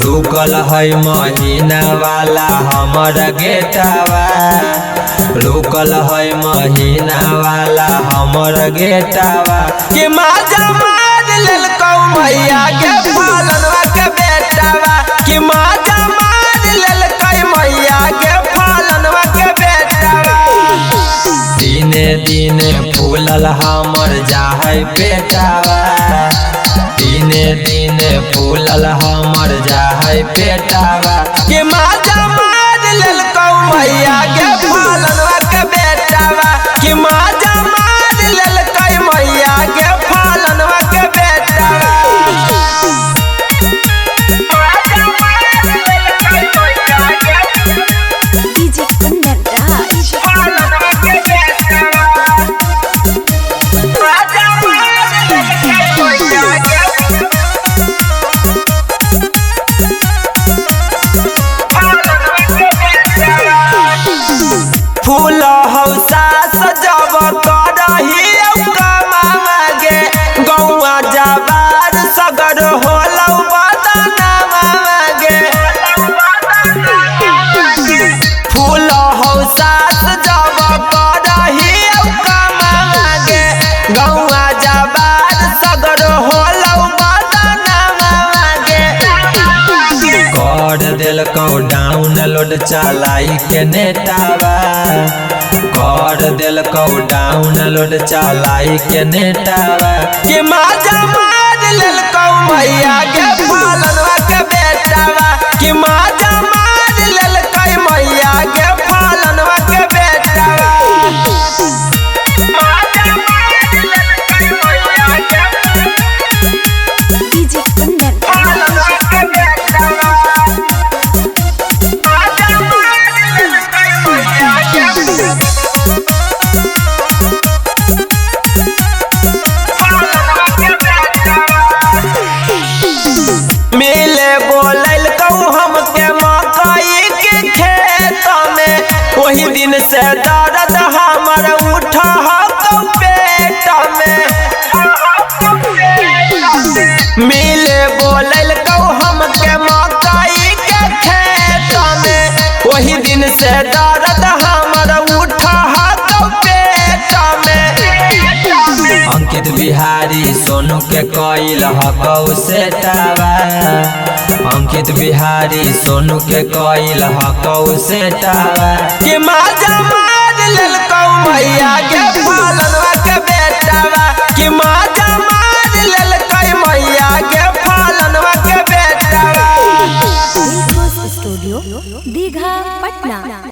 रुकल है महीना वाला हमर गेटवा, रुकल है महीना वाला हमर गेटवा के माजा मार लेलकौ मैया के फलनवा के बेटवा के माजा मार लेलकै मैया के फलनवा के बेटवा। दिने दिने फूलल हमर जाहै पेटवा, दिने दिने फूलल हमर जाहै पेटवा के माजा मार लेलकौ मैया के फलनवा के बेटवा के माजा मार लेलकै मैया के फलनवा के बेटवा। डीजे कुंदन राज फलनवा के बेटवा माजा मार लेलकै मैया के फूल हौसा सजब करही कमावा गे गौआ जबार सगर होलौ बदनामा गे। फूल हौसा सजब करही कमावा गे गौआ जबार सगर होलौ बदनामा गे। कर देलकौ डाउनलोड चलाई के नेटावा, कर देलकौ डाउनलोड चलाई के नेटावा के माजा मार लेलकौ मैया के फलनवा के बेटवा के माजा मार लेलकै मैया के फलनवा के बेटवा। माजा मार लेलकै मैया के डीजे कुंदन फलनवा के बेटवा माजा मार लेलकै मैया के मिले बोलैलकौ हमके मकई के खेत में, वही दिन से दर्द हमर उठौ पेट में। मिले बोलैलकौ हमके मकई के खेत में, वही दिन से दर्द हमर उठौ पेट में। अंकित बिहारी सोनू के कइल हकौ सेटवा, अंकित बिहारी सोनू के कइल हकौ सेटवा के माजा मार लेलकौ मैया के फलनवा के बेटवा के माजा मार लेलकै मैया के फलनवा के बेटवा। स्टूडियो दीघा पटना।